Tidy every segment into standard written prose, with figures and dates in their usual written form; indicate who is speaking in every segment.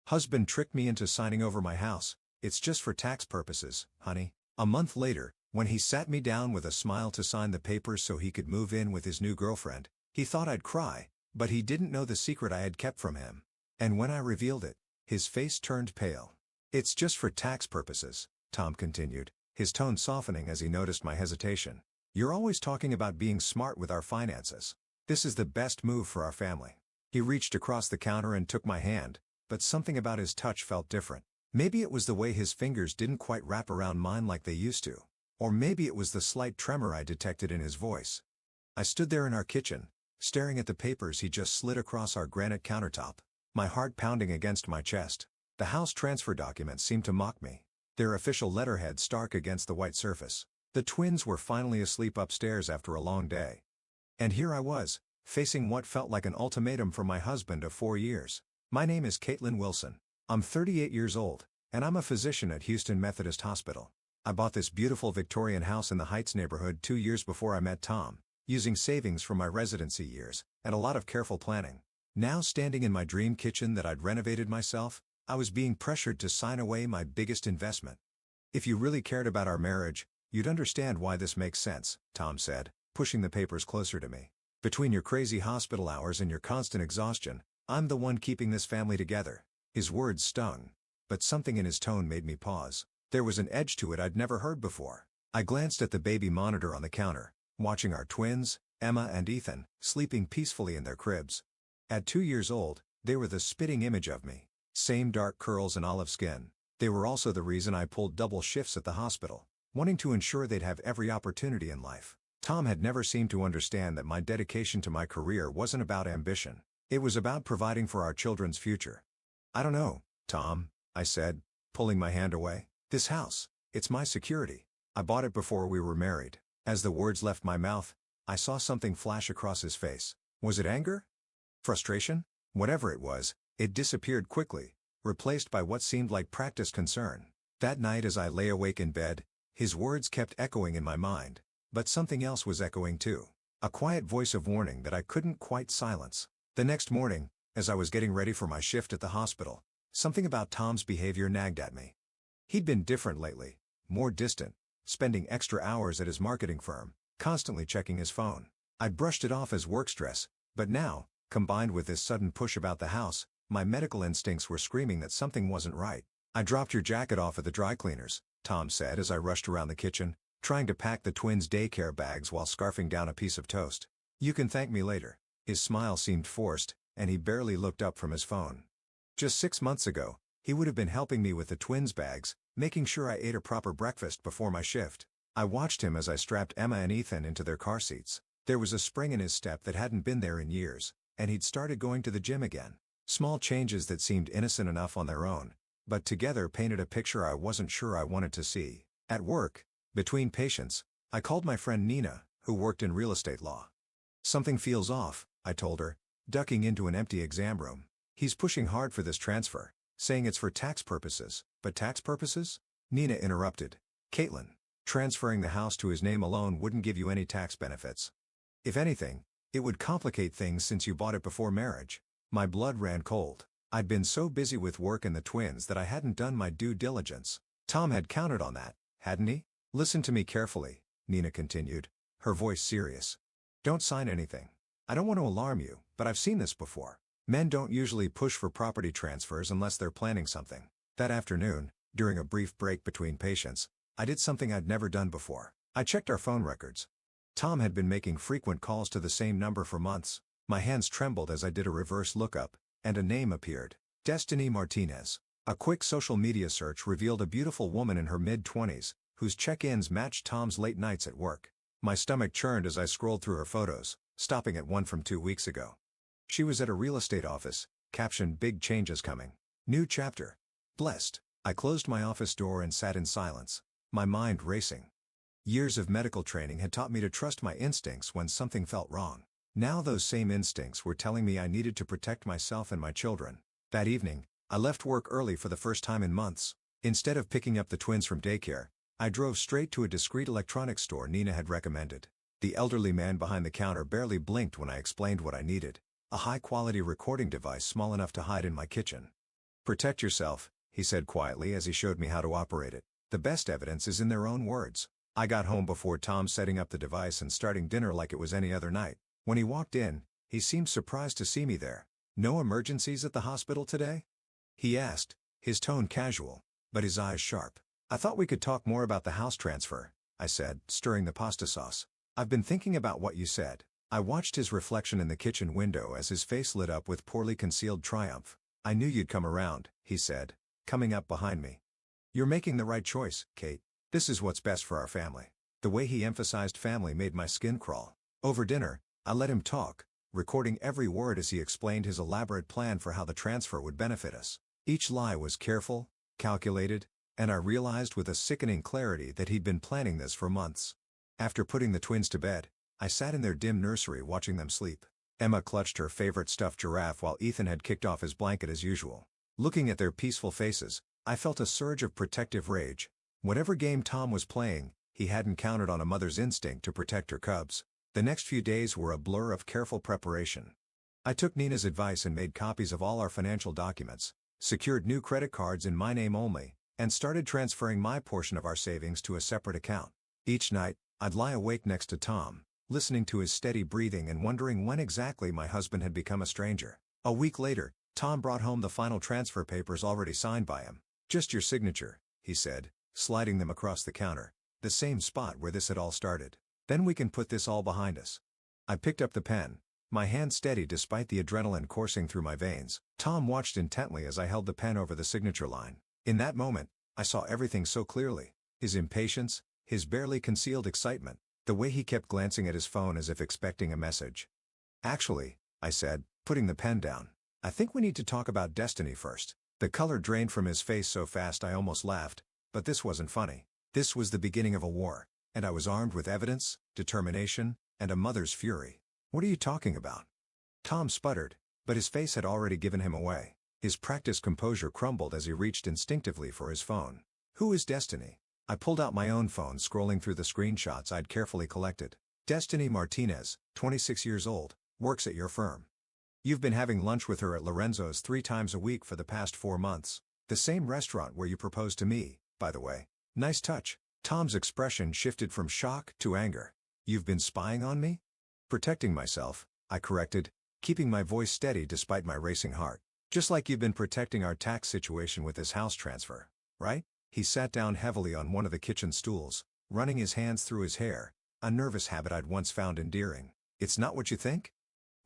Speaker 1: Husband tricked me into signing over my house. It's just for tax purposes, honey. A month later, when he sat me down with a smile to sign the papers so he could move in with his new girlfriend, he thought I'd cry, but he didn't know the secret I had kept from him. And when I revealed it, his face turned pale. It's just for tax purposes, Tom continued, his tone softening as he noticed my hesitation. You're always talking about being smart with our finances. This is the best move for our family. He reached across the counter and took my hand, but something about his touch felt different. Maybe it was the way his fingers didn't quite wrap around mine like they used to. Or maybe it was the slight tremor I detected in his voice. I stood there in our kitchen, staring at the papers he just slid across our granite countertop, my heart pounding against my chest. The house transfer documents seemed to mock me, their official letterhead stark against the white surface. The twins were finally asleep upstairs after a long day. And here I was, facing what felt like an ultimatum from my husband of 4 years. My name is Caitlin Wilson. I'm 38 years old, and I'm a physician at Houston Methodist Hospital. I bought this beautiful Victorian house in the Heights neighborhood 2 years before I met Tom, using savings from my residency years, and a lot of careful planning. Now standing in my dream kitchen that I'd renovated myself, I was being pressured to sign away my biggest investment. If you really cared about our marriage, you'd understand why this makes sense, Tom said, pushing the papers closer to me. Between your crazy hospital hours and your constant exhaustion, I'm the one keeping this family together. His words stung, but something in his tone made me pause. There was an edge to it I'd never heard before. I glanced at the baby monitor on the counter, watching our twins, Emma and Ethan, sleeping peacefully in their cribs. At 2 years old, they were the spitting image of me. Same dark curls and olive skin. They were also the reason I pulled double shifts at the hospital, wanting to ensure they'd have every opportunity in life. Tom had never seemed to understand that my dedication to my career wasn't about ambition. It was about providing for our children's future. I don't know, Tom, I said, pulling my hand away. This house, it's my security. I bought it before we were married. As the words left my mouth, I saw something flash across his face. Was it anger? Frustration? Whatever it was, it disappeared quickly, replaced by what seemed like practiced concern. That night as I lay awake in bed, his words kept echoing in my mind. But something else was echoing too. A quiet voice of warning that I couldn't quite silence. The next morning, as I was getting ready for my shift at the hospital, something about Tom's behavior nagged at me. He'd been different lately, more distant, spending extra hours at his marketing firm, constantly checking his phone. I'd brushed it off as work stress, but now, combined with this sudden push about the house, my medical instincts were screaming that something wasn't right. I dropped your jacket off at the dry cleaners, Tom said as I rushed around the kitchen, trying to pack the twins' daycare bags while scarfing down a piece of toast. You can thank me later. His smile seemed forced, and he barely looked up from his phone. Just 6 months ago, he would have been helping me with the twins' bags, making sure I ate a proper breakfast before my shift. I watched him as I strapped Emma and Ethan into their car seats. There was a spring in his step that hadn't been there in years, and he'd started going to the gym again. Small changes that seemed innocent enough on their own, but together painted a picture I wasn't sure I wanted to see. At work, between patients, I called my friend Nina, who worked in real estate law. Something feels off, I told her, ducking into an empty exam room. He's pushing hard for this transfer, saying it's for tax purposes. But tax purposes? Nina interrupted. Caitlin, transferring the house to his name alone wouldn't give you any tax benefits. If anything, it would complicate things since you bought it before marriage. My blood ran cold. I'd been so busy with work and the twins that I hadn't done my due diligence. Tom had counted on that, hadn't he? Listen to me carefully, Nina continued, her voice serious. Don't sign anything. I don't want to alarm you, but I've seen this before. Men don't usually push for property transfers unless they're planning something. That afternoon, during a brief break between patients, I did something I'd never done before. I checked our phone records. Tom had been making frequent calls to the same number for months. My hands trembled as I did a reverse lookup, and a name appeared. Destiny Martinez. A quick social media search revealed a beautiful woman in her mid-20s, whose check-ins matched Tom's late nights at work. My stomach churned as I scrolled through her photos, stopping at one from 2 weeks ago. She was at a real estate office, captioned "Big changes coming. New chapter." Blessed. I closed my office door and sat in silence, my mind racing. Years of medical training had taught me to trust my instincts when something felt wrong. Now those same instincts were telling me I needed to protect myself and my children. That evening, I left work early for the first time in months. Instead of picking up the twins from daycare, I drove straight to a discreet electronics store Nina had recommended. The elderly man behind the counter barely blinked when I explained what I needed. A high-quality recording device small enough to hide in my kitchen. Protect yourself, he said quietly as he showed me how to operate it. The best evidence is in their own words. I got home before Tom setting up the device and starting dinner like it was any other night. When he walked in, he seemed surprised to see me there. "No emergencies at the hospital today?" he asked, his tone casual, but his eyes sharp. "I thought we could talk more about the house transfer," I said, stirring the pasta sauce. "I've been thinking about what you said." I watched his reflection in the kitchen window as his face lit up with poorly concealed triumph. "I knew you'd come around," he said, coming up behind me. "You're making the right choice, Kate. This is what's best for our family." The way he emphasized family made my skin crawl. Over dinner, I let him talk, recording every word as he explained his elaborate plan for how the transfer would benefit us. Each lie was careful, calculated, and I realized with a sickening clarity that he'd been planning this for months. After putting the twins to bed, I sat in their dim nursery watching them sleep. Emma clutched her favorite stuffed giraffe while Ethan had kicked off his blanket as usual. Looking at their peaceful faces, I felt a surge of protective rage. Whatever game Tom was playing, he hadn't counted on a mother's instinct to protect her cubs. The next few days were a blur of careful preparation. I took Nina's advice and made copies of all our financial documents, secured new credit cards in my name only, and started transferring my portion of our savings to a separate account. Each night, I'd lie awake next to Tom, listening to his steady breathing and wondering when exactly my husband had become a stranger. A week later, Tom brought home the final transfer papers already signed by him. "Just your signature," he said, sliding them across the counter. "The same spot where this had all started. Then we can put this all behind us." I picked up the pen, my hand steady despite the adrenaline coursing through my veins. Tom watched intently as I held the pen over the signature line. In that moment, I saw everything so clearly. His impatience, his barely concealed excitement, the way he kept glancing at his phone as if expecting a message. "Actually," I said, putting the pen down, "I think we need to talk about Destiny first." The color drained from his face so fast I almost laughed, but this wasn't funny. This was the beginning of a war, and I was armed with evidence, determination, and a mother's fury. "What are you talking about?" Tom sputtered, but his face had already given him away. His practiced composure crumbled as he reached instinctively for his phone. "Who is Destiny?" I pulled out my own phone, scrolling through the screenshots I'd carefully collected. "Destiny Martinez, 26 years old, works at your firm. You've been having lunch with her at Lorenzo's 3 times a week for the past 4 months. The same restaurant where you proposed to me, by the way. Nice touch." Tom's expression shifted from shock to anger. "You've been spying on me?" "Protecting myself," I corrected, keeping my voice steady despite my racing heart. "Just like you've been protecting our tax situation with this house transfer, right?" He sat down heavily on one of the kitchen stools, running his hands through his hair, a nervous habit I'd once found endearing. "It's not what you think?"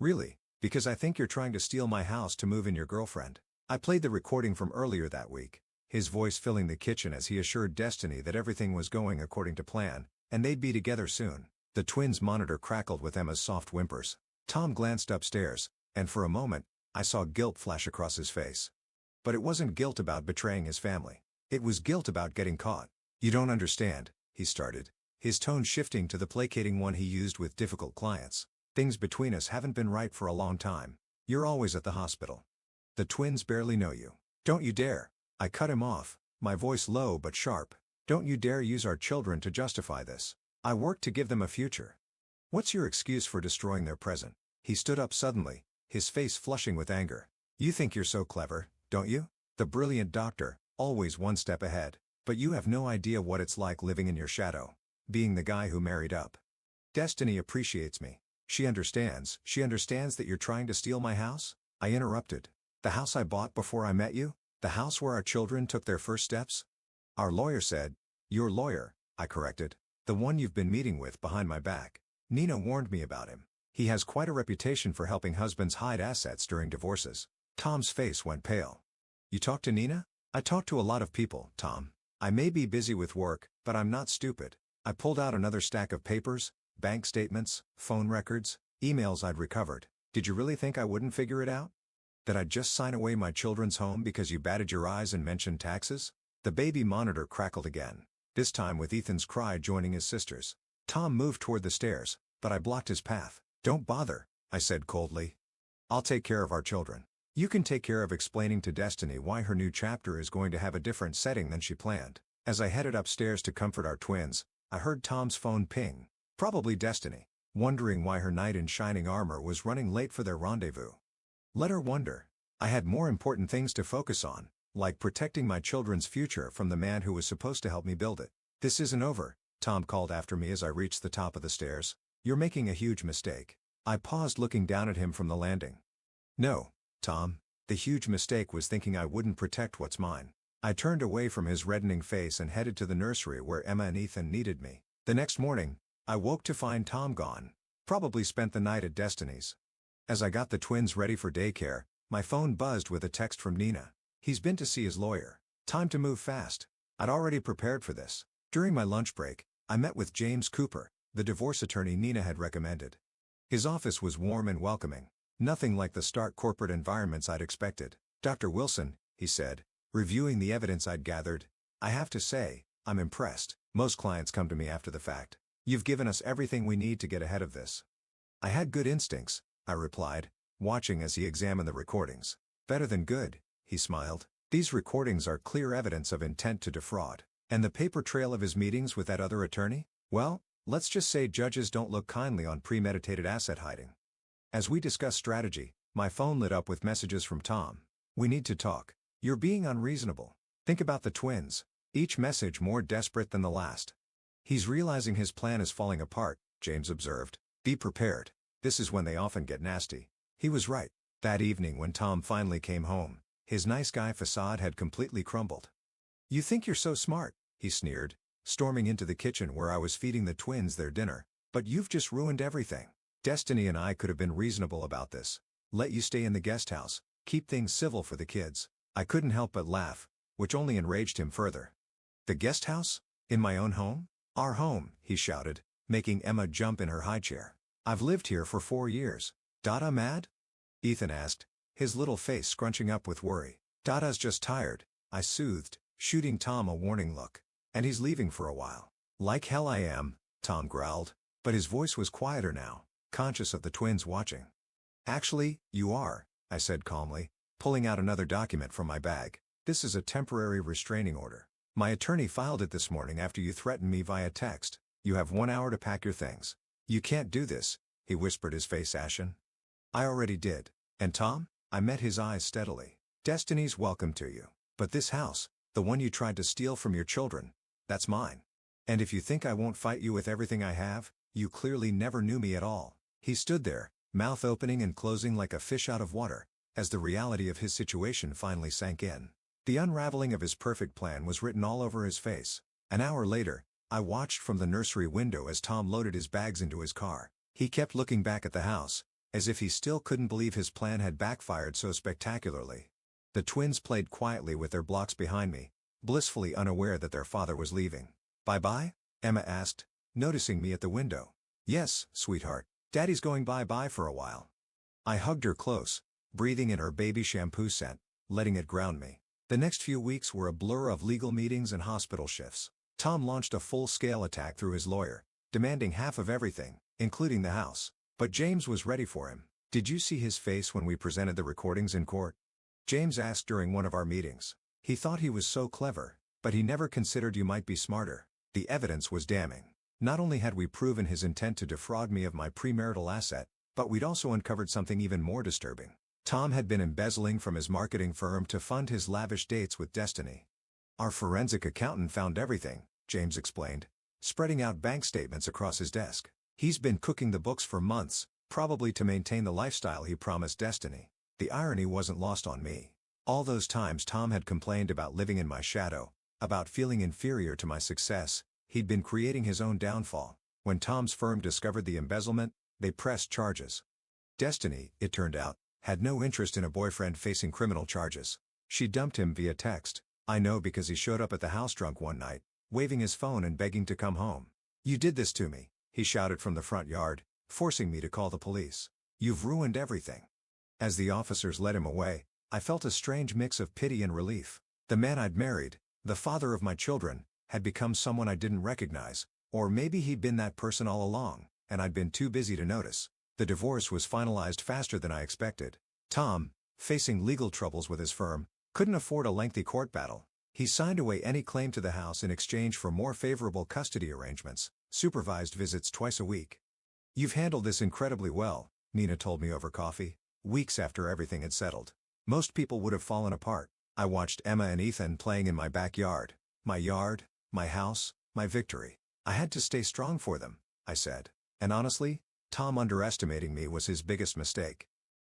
Speaker 1: "Really? Because I think you're trying to steal my house to move in your girlfriend." I played the recording from earlier that week, his voice filling the kitchen as he assured Destiny that everything was going according to plan, and they'd be together soon. The twins' monitor crackled with Emma's soft whimpers. Tom glanced upstairs, and for a moment, I saw guilt flash across his face. But it wasn't guilt about betraying his family. It was guilt about getting caught. "You don't understand," he started, his tone shifting to the placating one he used with difficult clients. "Things between us haven't been right for a long time. You're always at the hospital. The twins barely know you. Don't you dare." I cut him off, my voice low but sharp. "Don't you dare use our children to justify this. I worked to give them a future. What's your excuse for destroying their present?" He stood up suddenly, his face flushing with anger. "You think you're so clever, don't you? The brilliant doctor, always one step ahead. But you have no idea what it's like living in your shadow. Being the guy who married up. Destiny appreciates me. She understands that you're trying to steal my house?" I interrupted. "The house I bought before I met you? The house where our children took their first steps?" "Our lawyer said." "Your lawyer," I corrected. "The one you've been meeting with behind my back. Nina warned me about him. He has quite a reputation for helping husbands hide assets during divorces." Tom's face went pale. "You talked to Nina?" "I talk to a lot of people, Tom. I may be busy with work, but I'm not stupid." I pulled out another stack of papers, bank statements, phone records, emails I'd recovered. "Did you really think I wouldn't figure it out? That I'd just sign away my children's home because you batted your eyes and mentioned taxes?" The baby monitor crackled again, this time with Ethan's cry joining his sister's. Tom moved toward the stairs, but I blocked his path. "Don't bother," I said coldly. "I'll take care of our children. You can take care of explaining to Destiny why her new chapter is going to have a different setting than she planned." As I headed upstairs to comfort our twins, I heard Tom's phone ping. Probably Destiny, wondering why her knight in shining armor was running late for their rendezvous. Let her wonder. I had more important things to focus on, like protecting my children's future from the man who was supposed to help me build it. "This isn't over," Tom called after me as I reached the top of the stairs. "You're making a huge mistake." I paused, looking down at him from the landing. "No, Tom, the huge mistake was thinking I wouldn't protect what's mine." I turned away from his reddening face and headed to the nursery where Emma and Ethan needed me. The next morning, I woke to find Tom gone. Probably spent the night at Destiny's. As I got the twins ready for daycare, my phone buzzed with a text from Nina. "He's been to see his lawyer. Time to move fast." I'd already prepared for this. During my lunch break, I met with James Cooper, the divorce attorney Nina had recommended. His office was warm and welcoming. Nothing like the stark corporate environments I'd expected. "Dr. Wilson," he said, reviewing the evidence I'd gathered, "I have to say, I'm impressed. Most clients come to me after the fact. You've given us everything we need to get ahead of this." "I had good instincts," I replied, watching as he examined the recordings. "Better than good," he smiled. "These recordings are clear evidence of intent to defraud. And the paper trail of his meetings with that other attorney? Well, let's just say judges don't look kindly on premeditated asset hiding." As we discussed strategy, my phone lit up with messages from Tom. "We need to talk. You're being unreasonable. Think about the twins." Each message more desperate than the last. "He's realizing his plan is falling apart," James observed. "Be prepared. This is when they often get nasty." He was right. That evening when Tom finally came home, his nice guy facade had completely crumbled. "You think you're so smart," he sneered, storming into the kitchen where I was feeding the twins their dinner. "But you've just ruined everything. Destiny and I could have been reasonable about this. Let you stay in the guest house, keep things civil for the kids." I couldn't help but laugh, which only enraged him further. "The guest house? In my own home?" "Our home," he shouted, making Emma jump in her high chair. "I've lived here for 4 years. Dada mad?" Ethan asked, his little face scrunching up with worry. "Dada's just tired," I soothed, shooting Tom a warning look. "And he's leaving for a while." "Like hell I am," Tom growled, but his voice was quieter now, conscious of the twins watching. "Actually, you are," I said calmly, pulling out another document from my bag. "This is a temporary restraining order. My attorney filed it this morning after you threatened me via text. You have 1 hour to pack your things." "You can't do this," he whispered, his face ashen. "I already did. And Tom?" I met his eyes steadily. "Destiny's welcome to you. But this house, the one you tried to steal from your children, that's mine. And if you think I won't fight you with everything I have, you clearly never knew me at all." He stood there, mouth opening and closing like a fish out of water, as the reality of his situation finally sank in. The unraveling of his perfect plan was written all over his face. An hour later, I watched from the nursery window as Tom loaded his bags into his car. He kept looking back at the house, as if he still couldn't believe his plan had backfired so spectacularly. The twins played quietly with their blocks behind me, blissfully unaware that their father was leaving. "Bye-bye?" Emma asked, noticing me at the window. "Yes, sweetheart. Daddy's going bye-bye for a while." I hugged her close, breathing in her baby shampoo scent, letting it ground me. The next few weeks were a blur of legal meetings and hospital shifts. Tom launched a full-scale attack through his lawyer, demanding half of everything, including the house. But James was ready for him. "Did you see his face when we presented the recordings in court?" James asked during one of our meetings. "He thought he was so clever, but he never considered you might be smarter." The evidence was damning. Not only had we proven his intent to defraud me of my premarital asset, but we'd also uncovered something even more disturbing. Tom had been embezzling from his marketing firm to fund his lavish dates with Destiny. "Our forensic accountant found everything," James explained, spreading out bank statements across his desk. "He's been cooking the books for months, probably to maintain the lifestyle he promised Destiny." The irony wasn't lost on me. All those times Tom had complained about living in my shadow, about feeling inferior to my success, he'd been creating his own downfall. When Tom's firm discovered the embezzlement, they pressed charges. Destiny, it turned out, had no interest in a boyfriend facing criminal charges. She dumped him via text. I know because he showed up at the house drunk one night, waving his phone and begging to come home. "You did this to me," he shouted from the front yard, forcing me to call the police. "You've ruined everything." As the officers led him away, I felt a strange mix of pity and relief. The man I'd married, the father of my children, had become someone I didn't recognize, or maybe he'd been that person all along, and I'd been too busy to notice. The divorce was finalized faster than I expected. Tom, facing legal troubles with his firm, couldn't afford a lengthy court battle. He signed away any claim to the house in exchange for more favorable custody arrangements, supervised visits twice a week. "You've handled this incredibly well," Nina told me over coffee, weeks after everything had settled. Most people would have fallen apart. I watched Emma and Ethan playing in my backyard. My house, my victory. I had to stay strong for them, I said. And honestly, Tom underestimating me was his biggest mistake.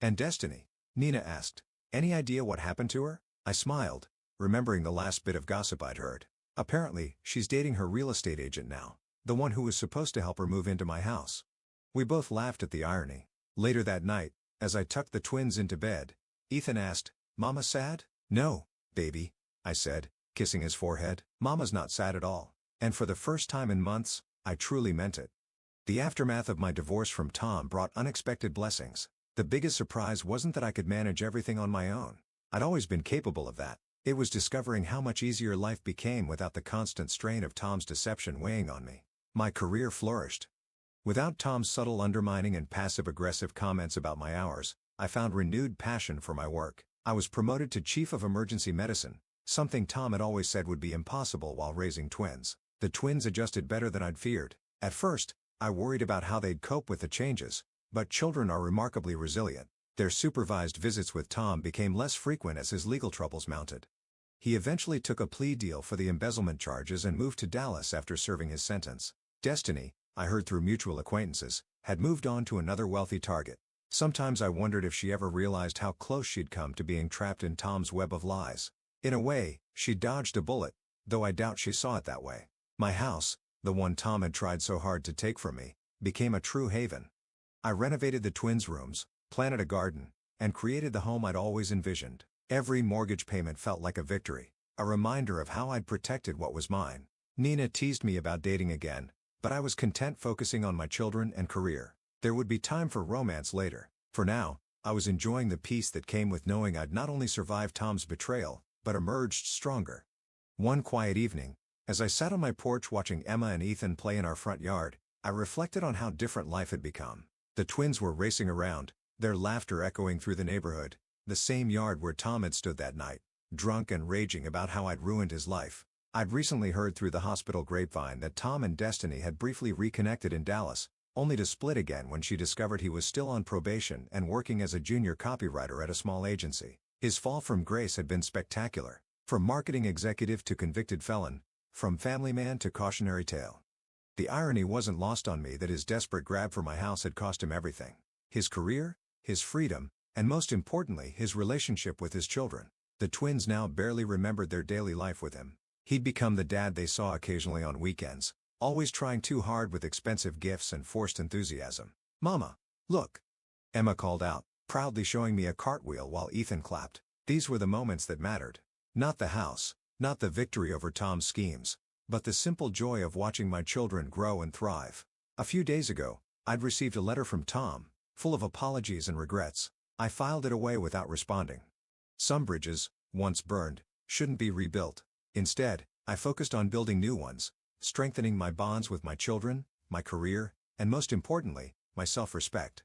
Speaker 1: And Destiny? Nina asked. Any idea what happened to her? I smiled, remembering the last bit of gossip I'd heard. Apparently, she's dating her real estate agent now, the one who was supposed to help her move into my house. We both laughed at the irony. Later that night, as I tucked the twins into bed, Ethan asked, "Mama sad?" "No, baby," I said, kissing his forehead. "Mama's not sad at all." And for the first time in months, I truly meant it. The aftermath of my divorce from Tom brought unexpected blessings. The biggest surprise wasn't that I could manage everything on my own. I'd always been capable of that. It was discovering how much easier life became without the constant strain of Tom's deception weighing on me. My career flourished. Without Tom's subtle undermining and passive-aggressive comments about my hours, I found renewed passion for my work. I was promoted to Chief of Emergency Medicine, something Tom had always said would be impossible while raising twins. The twins adjusted better than I'd feared. At first, I worried about how they'd cope with the changes, but children are remarkably resilient. Their supervised visits with Tom became less frequent as his legal troubles mounted. He eventually took a plea deal for the embezzlement charges and moved to Dallas after serving his sentence. Destiny, I heard through mutual acquaintances, had moved on to another wealthy target. Sometimes I wondered if she ever realized how close she'd come to being trapped in Tom's web of lies. In a way, she dodged a bullet, though I doubt she saw it that way. My house, the one Tom had tried so hard to take from me, became a true haven. I renovated the twins' rooms, planted a garden, and created the home I'd always envisioned. Every mortgage payment felt like a victory, a reminder of how I'd protected what was mine. Nina teased me about dating again, but I was content focusing on my children and career. There would be time for romance later. For now, I was enjoying the peace that came with knowing I'd not only survived Tom's betrayal, but emerged stronger. One quiet evening, as I sat on my porch watching Emma and Ethan play in our front yard, I reflected on how different life had become. The twins were racing around, their laughter echoing through the neighborhood, the same yard where Tom had stood that night, drunk and raging about how I'd ruined his life. I'd recently heard through the hospital grapevine that Tom and Destiny had briefly reconnected in Dallas, only to split again when she discovered he was still on probation and working as a junior copywriter at a small agency. His fall from grace had been spectacular, from marketing executive to convicted felon, from family man to cautionary tale. The irony wasn't lost on me that his desperate grab for my house had cost him everything. His career, his freedom, and most importantly his relationship with his children. The twins now barely remembered their daily life with him. He'd become the dad they saw occasionally on weekends, always trying too hard with expensive gifts and forced enthusiasm. "Mama, look!" Emma called out, proudly showing me a cartwheel while Ethan clapped. These were the moments that mattered. Not the house, not the victory over Tom's schemes, but the simple joy of watching my children grow and thrive. A few days ago, I'd received a letter from Tom, full of apologies and regrets. I filed it away without responding. Some bridges, once burned, shouldn't be rebuilt. Instead, I focused on building new ones, strengthening my bonds with my children, my career, and most importantly, my self-respect.